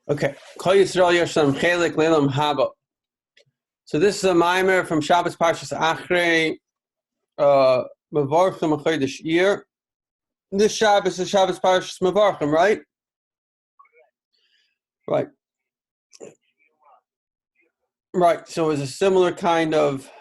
Okay. Koil Yisroel Yoshem Chelik Leilam Haba. So this is a Mamer from Shabbos Parshas Achrei Mevarchim Achodesh Iyar. This Shabbos is Shabbos Parshas Mevarchim, right? Right. Right. So it's a similar kind of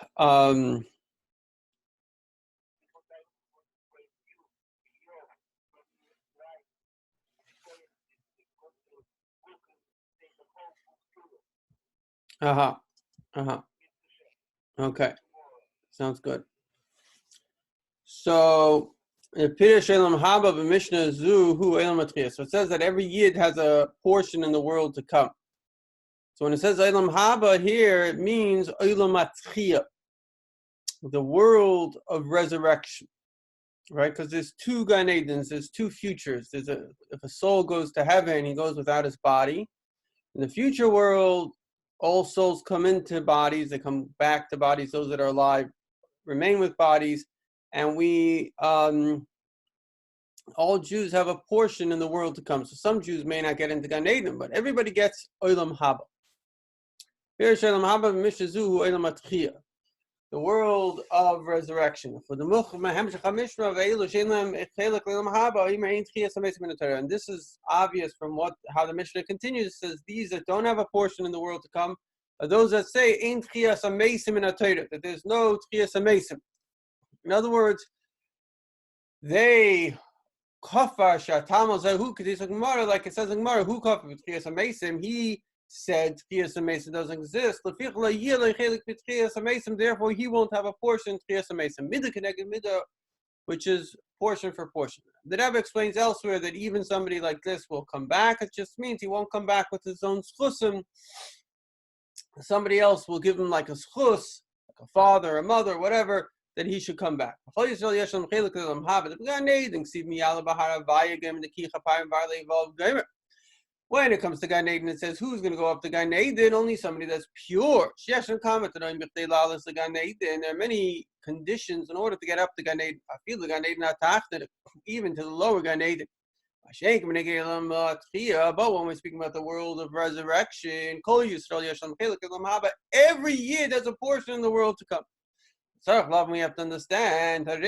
Okay. Sounds good. So Pirush Elam Haba b'Mishnah Zu Hu Elam Atchiyah. So it says that every Yid has a portion in the world to come. So when it says Elam Haba here, it means Elam Atchiyah, the world of resurrection, right? Because there's two Gan Edens, there's two futures. If a soul goes to heaven, he goes without his body. In the future world, all souls come into bodies, they come back to bodies. Those that are alive remain with bodies, and we all Jews have a portion in the world to come. So some Jews may not get into Gan Eden, but everybody gets Olam Haba. The world of resurrection. For the and this is obvious from how the Mishnah continues. It says these that don't have a portion in the world to come are those that say that there's no tchiyas amesim. In other words, they kafar shatam zahu like it says in Gemara, who kafar with tchiyas amesim? He said tchiyas amesim doesn't exist. Therefore, he won't have a portion tchiyas amesim. Midah connected midah, which is portion for portion. The Rebbe explains elsewhere that even somebody like this will come back. It just means he won't come back with his own schusim. Somebody else will give him like a schus, like a father, a mother, whatever, that he should come back. When it comes to Gan Eden, it says who's going to go up to Gan Eden? Only somebody that's pure. There are many conditions in order to get up to Gan Eden. Even to the lower Gan Eden. But when we're speaking about the world of resurrection, every year there's a portion in the world to come. We have to understand it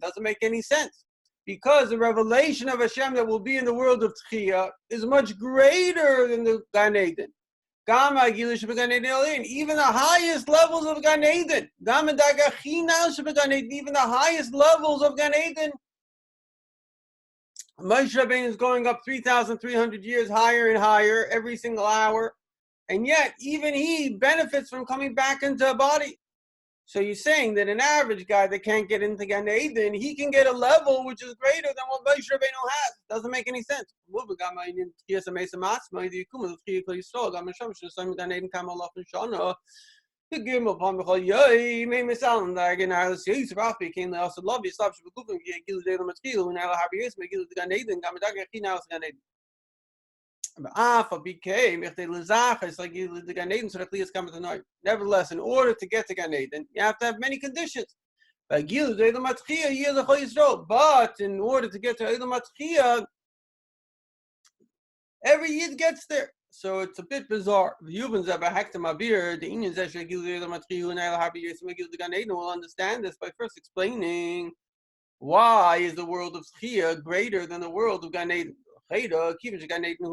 doesn't make any sense, because the revelation of Hashem that will be in the world of Tchiyah is much greater than the Gan Eden. Even the highest levels of Gan Eden, even the highest levels of Gan Eden, Moshe Rabbeinu is going up 3,300 years higher and higher every single hour, and yet even he benefits from coming back into a body. So you're saying that an average guy that can't get into Gan Eden, he can get a level which is greater than what Moshe Rabbeinu has. Doesn't make any sense. Nevertheless, in order to get to Gan Eden, you have to have many conditions. But in order to get to Elam Atchiyah, every Yid gets there. So it's a bit bizarre. We'll understand this by first explaining why is the world of Tchiyah greater than the world of Gan Eden. Because Gan Eden is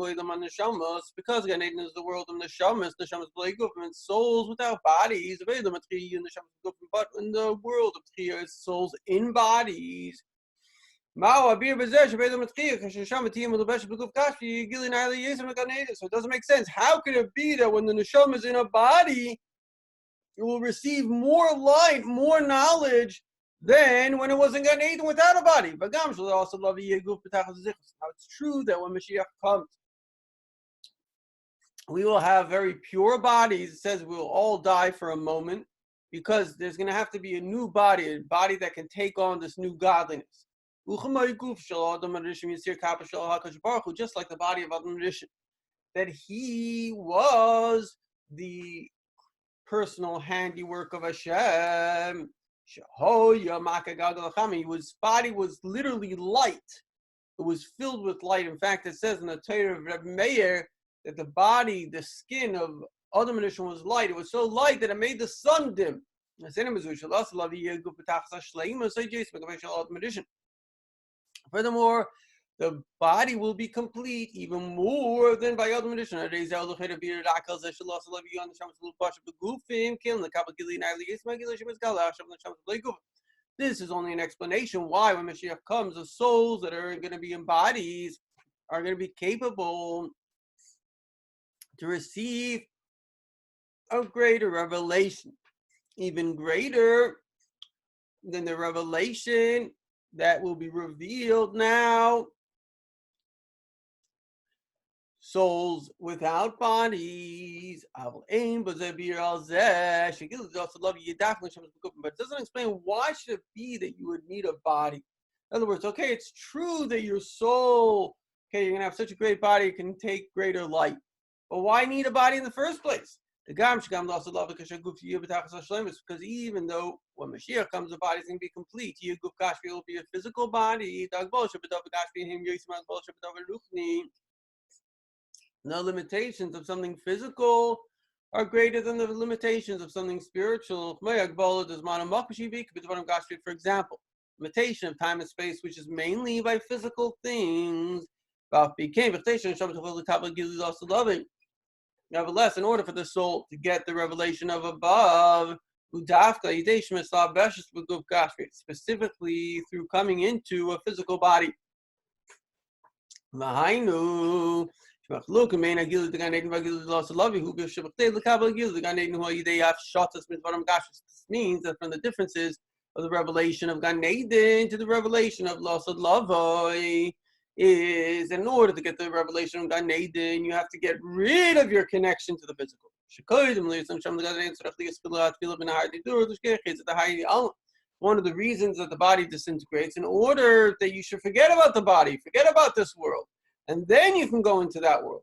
the world of neshamas and souls without bodies. But in the world of Tchiyah, it's souls in bodies. So it doesn't make sense. How could it be that when the neshama is in a body, it will receive more light, more knowledge than when it was in Gan Eden without a body? Now it's true that when Mashiach comes, we will have very pure bodies. It says we will all die for a moment, because there's going to have to be a new body, a body that can take on this new godliness. Just like the body of Adam Rishon, that he was the personal handiwork of Hashem. His body was literally light. it was filled with light. In fact, it says in the Torah of Reb Mamer that the body, the skin of Adam and Ishmael was light. It was so light that it made the sun dim. Furthermore, the body will be complete even more than by Adam and Ishmael. This is only an explanation why when Mashiach comes, the souls that are going to be in bodies are going to be capable to receive a greater revelation, even greater than the revelation that will be revealed now. Souls without bodies. But it doesn't explain why should it be that you would need a body. In other words, okay, it's true that your soul, okay, you're going to have such a great body, it can take greater light. But why need a body in the first place? Because even though when Mashiach comes, the body is going to be complete. It will be a physical body. The limitations of something physical are greater than the limitations of something spiritual. For example, limitation of time and space, which is mainly by physical things. Nevertheless, in order for the soul to get the revelation of above, specifically through coming into a physical body. This means that from the differences of the revelation of Gan Eden to the revelation of Lasad Lavoi is in order to get the revelation of Gan Eden, you have to get rid of your connection to the physical. One of the reasons that the body disintegrates, in order that you should forget about the body, forget about this world, and then you can go into that world.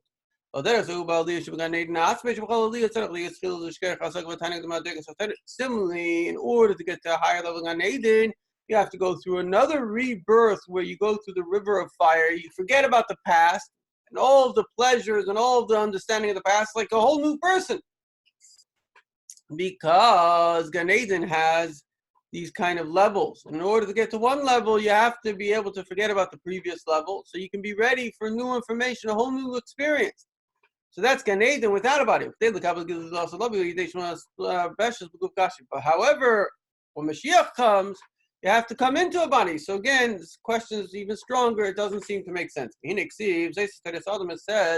Similarly, in order to get to a higher level of Gan Eden, you have to go through another rebirth where you go through the river of fire. You forget about the past and all of the pleasures and all of the understanding of the past, like a whole new person. Because Gan Eden has these kind of levels. In order to get to one level, you have to be able to forget about the previous level so you can be ready for new information, a whole new experience. So that's Gan Eden without a body. But however, when Mashiach comes, you have to come into a body. So again, this question is even stronger. It doesn't seem to make sense. It says,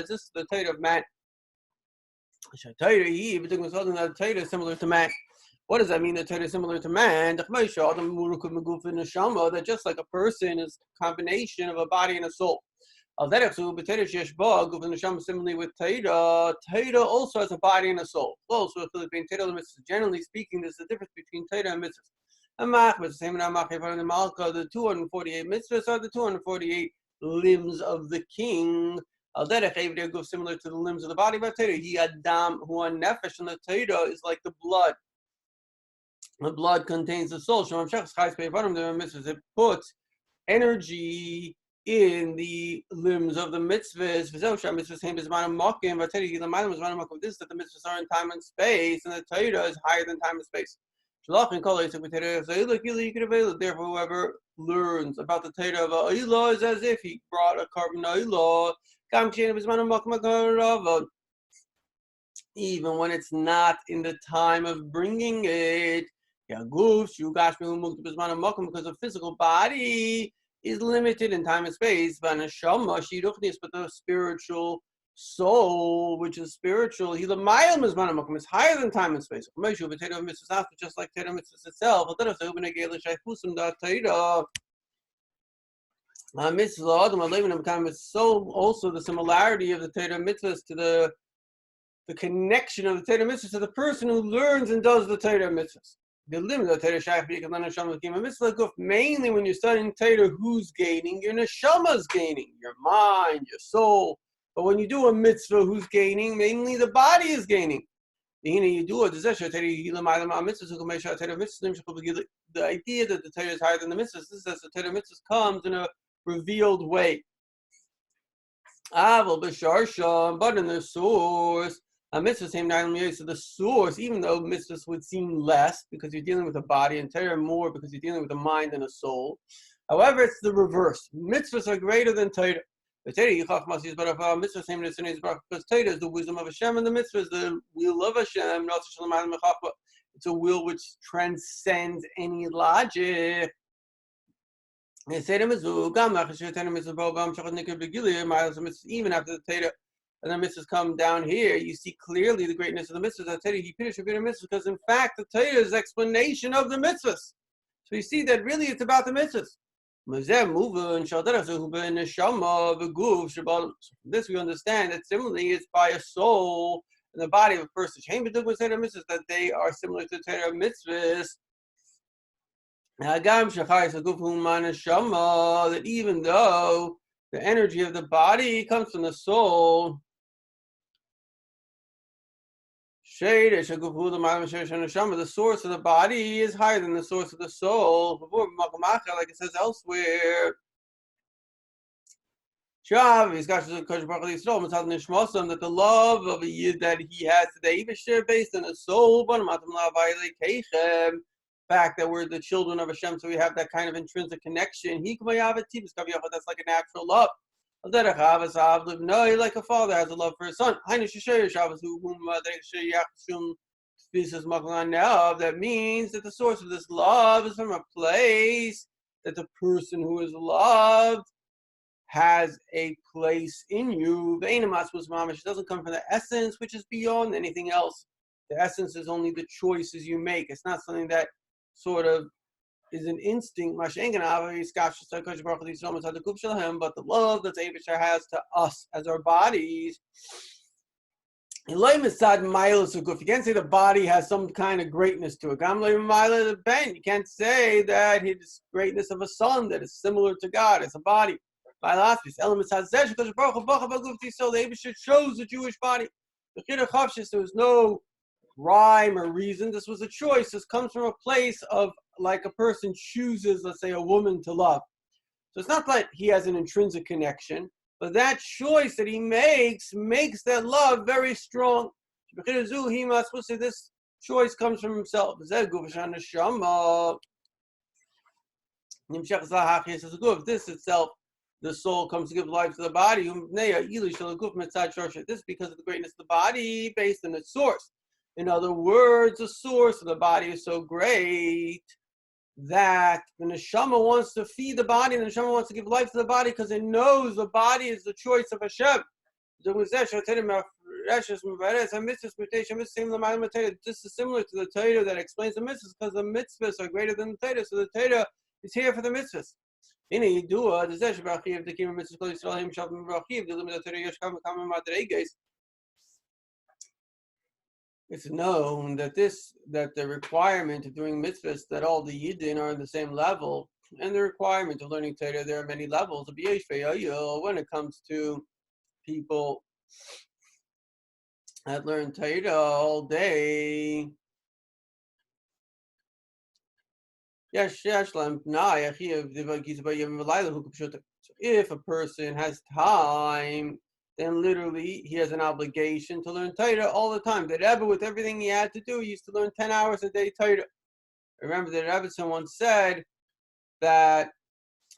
this is the Torah of man. Torah is similar to man. What does that mean? The Torah is similar to man. That just like a person is a combination of a body and a soul. Similarly with Torah, Torah also has a body and a soul. Also, generally speaking, there's a difference between Torah and mitzvahs. The 248 mitzvahs are the 248 limbs of the king. Similar to the limbs of the body, but Torah, he Adam, who are nefesh, and the Torah is like the blood. The blood contains the soul. It puts energy in the limbs of the mitzvahs. This is that the mitzvahs are in time and space, and the Torah is higher than time and space. Therefore, whoever learns about the Torah of Oila is as if he brought a carbon Oila. Even when it's not in the time of bringing it. Because the physical body is limited in time and space, but the spiritual soul, which is spiritual, is higher than time and space. Just like Torah mitzvahs itself. So also the similarity of the Torah mitzvahs to the connection of the Torah mitzvahs to the person who learns and does the Torah mitzvahs. Mainly when you're studying Torah, who's gaining? Your neshama's gaining, your mind, your soul. But when you do a mitzvah, who's gaining? Mainly the body is gaining. The idea that the Torah is higher than the mitzvahs is that the Torah mitzvahs comes in a revealed way. But in the source, a mitzvah same so the source, even though mitzvahs would seem less because you're dealing with a body, and Torah more because you're dealing with a mind and a soul. However, it's the reverse. Mitzvahs are greater than Torah. The mitzvah same because Torah is the wisdom of Hashem, and the mitzvah is the will of Hashem. It's a will which transcends any logic. Even after the Torah and the mitzvahs come down here, you see clearly the greatness of the mitzvahs. Because in fact, the Torah is explanation of the mitzvahs. So you see that really it's about the mitzvahs. So from this we understand that similarly it's by a soul in the body of a person that they are similar to the Torah mitzvahs. That even though the energy of the body comes from the soul, the source of the body is higher than the source of the soul, like it says elsewhere. That the love of a yid that he has today, based on the soul, fact that we're the children of Hashem, so we have that kind of intrinsic connection. That's like a natural love. Like a father has a love for his son. That means that the source of this love is from a place that the person who is loved has a place in you. It doesn't come from the essence, which is beyond anything else. The essence is only the choices you make. It's not something that sort of is an instinct, but the love that the Eibusher has to us as our bodies. You can't say the body has some kind of greatness to it. You can't say that his greatness of a son that is similar to God as a body. The Eibusher shows the Jewish body. There was no rhyme or reason. This was a choice. This comes from a place of like a person chooses, let's say, a woman to love. So it's not that he has an intrinsic connection, but that choice that he makes that love very strong. He must say this choice comes from himself. This itself, the soul comes to give life to the body. This is because of the greatness of the body based on its source. In other words, the source of the body is so great that the neshama wants to feed the body, and the neshama wants to give life to the body because it knows the body is the choice of Hashem. This is similar to the Torah that explains the mitzvahs because the mitzvahs are greater than the Torah, so the Torah is here for the mitzvahs. It's known that the requirement of doing mitzvahs, that all the yidden are on the same level, and the requirement of learning Torah, there are many levels. When it comes to people that learn Torah all day, so if a person has time, then literally he has an obligation to learn Torah all the time. The Rebbe, with everything he had to do, he used to learn 10 hours a day Torah. I remember the Rebbe once said that,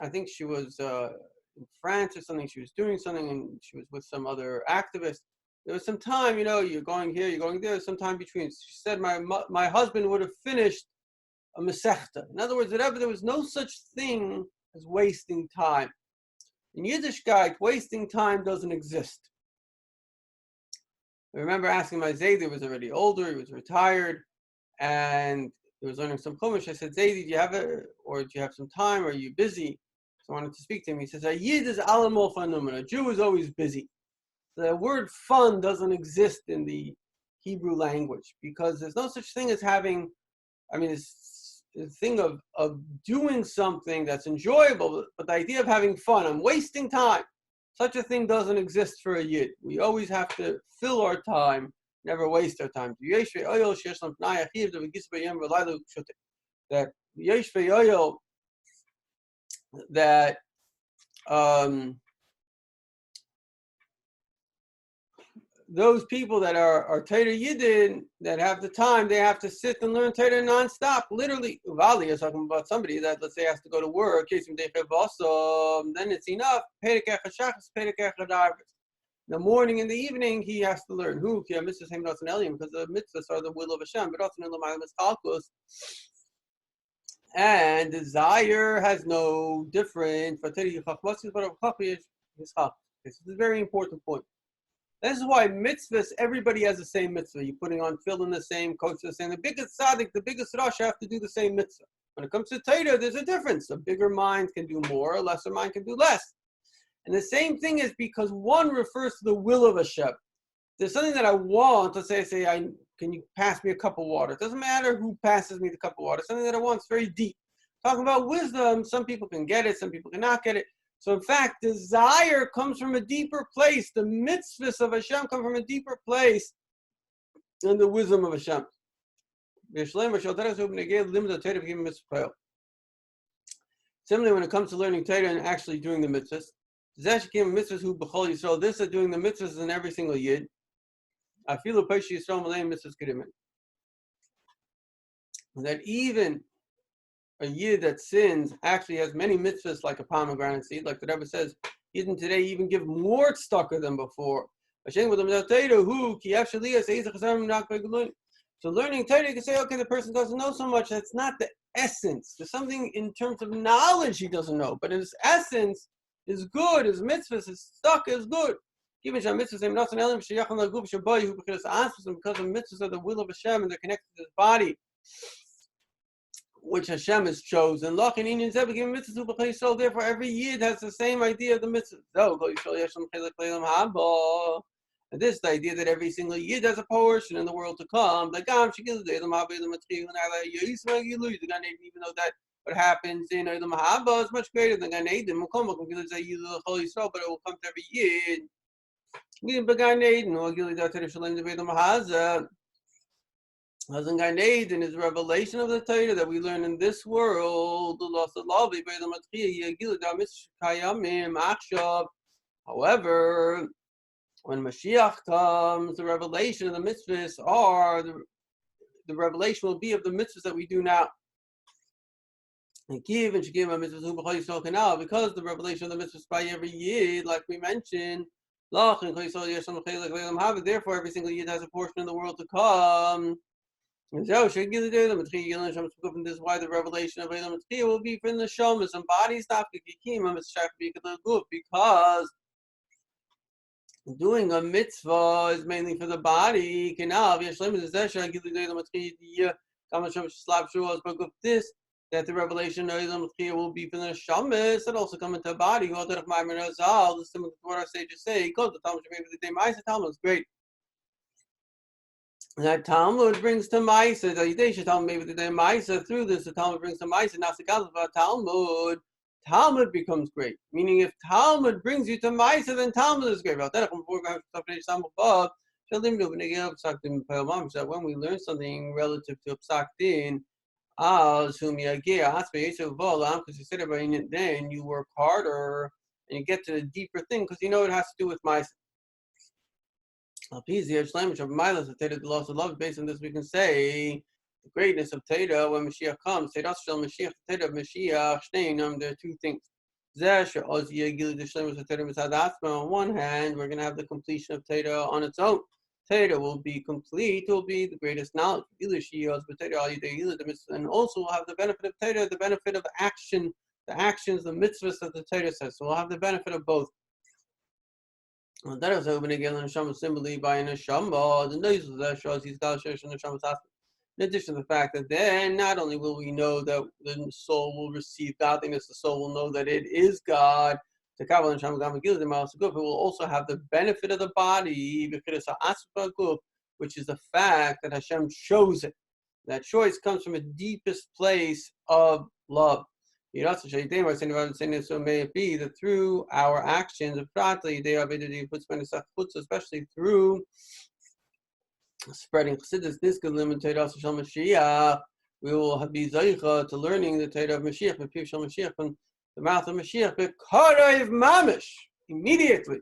I think she was in France or something, she was doing something, and she was with some other activist. There was some time, you're going here, you're going there, some time between. She said, my husband would have finished a Masechta. In other words, the Rebbe, there was no such thing as wasting time. In Yiddishkeit, wasting time doesn't exist. I remember asking my Zaidi, he was already older, he was retired, and he was learning some Chumash. I said, Zaidi, do you have some time? Are you busy? So I wanted to speak to him. He says, a Yid is alamol fanumina. A Jew is always busy. The word fun doesn't exist in the Hebrew language because there's no such thing as having, it's the thing of doing something that's enjoyable, but the idea of having fun, I'm wasting time, such a thing doesn't exist for a Yid. We always have to fill our time, never waste our time. That those people that are Torah Yidden, that have the time, they have to sit and learn Torah nonstop. Literally, Uvali is talking about somebody that, let's say, has to go to work, then it's enough. In the morning and the evening, he has to learn. Who? Because the mitzvahs are the will of Hashem. But also, and desire has no difference. This is a very important point. This is why mitzvahs, everybody has the same mitzvah. You're putting on tefillin the same, coats the same. The biggest tzaddik, the biggest rosh have to do the same mitzvah. When it comes to Torah, there's a difference. A bigger mind can do more, a lesser mind can do less. And the same thing is because one refers to the will of Hashem. There's something that I want. Let's say, can you pass me a cup of water? It doesn't matter who passes me the cup of water. Something that I want is very deep. Talking about wisdom, some people can get it, some people cannot get it. So in fact, desire comes from a deeper place. The mitzvahs of Hashem come from a deeper place than the wisdom of Hashem. Similarly, when it comes to learning Torah and actually doing the mitzvahs, this is doing the mitzvahs in every single yid. That even a yid that sins actually has many mitzvahs like a pomegranate seed, like the Rebbe says, even today even give more tzedakah than before. So learning Torah, you can say, okay, the person doesn't know so much. That's not the essence. There's something in terms of knowledge he doesn't know, but his essence is good. His mitzvahs, his tzedakah is good. Because the mitzvahs are the will of Hashem and they're connected to his body, which Hashem has chosen. Therefore, every yid has the same idea of the mitzvah. And this is the idea that every single yid has a portion in the world to come. Even though that what happens in Olam Haba is much greater than Gan Eden, but it will come to every yid. As in Gan Eden is the revelation of the Torah that we learn in this world. However, when Mashiach comes, the revelation of the mitzvahs are the revelation will be of the mitzvahs that we do now. And because the revelation of the mitzvahs by every yid, like we mentioned, therefore every single yid has a portion in the world to come. And this is why the revelation of Eilam Tzchiyah will be for the neshamas and bodies, because doing a mitzvah is mainly for the body. This, that the revelation of Eilam Tzchiyah will be for the neshamas that also come into the body. This is similar to what our sages say. The Talmud is great. That Talmud brings to Maisa. Through this, the Talmud brings to Maisa. Talmud becomes great. Meaning, if Talmud brings you to Maisa, then Talmud is great. That when we learn something relative to Psak Din, because you said about it, then you work harder and you get to the deeper thing because you know it has to do with Maisa. Based on this, we can say the greatness of Torah when Mashiach comes. There are two things. On one hand, we're going to have the completion of Torah on its own. Torah will be complete, will be the greatest knowledge. And also we'll have the benefit of Torah, the benefit of action, the actions, the mitzvahs that the Torah says. So we'll have the benefit of both. That is open again in Neshama similarly by Neshama. In addition to the fact that then not only will we know that the soul will receive godliness, the soul will know that it is God. It will also have the benefit of the body, which is the fact that Hashem chose it. That choice comes from a deepest place of love. So may it be that through our actions, especially through spreading Chassidus, we will be Zaycha to learning the Torah of Mashiach, the mouth of Mashiach, B'karayv mamish, immediately.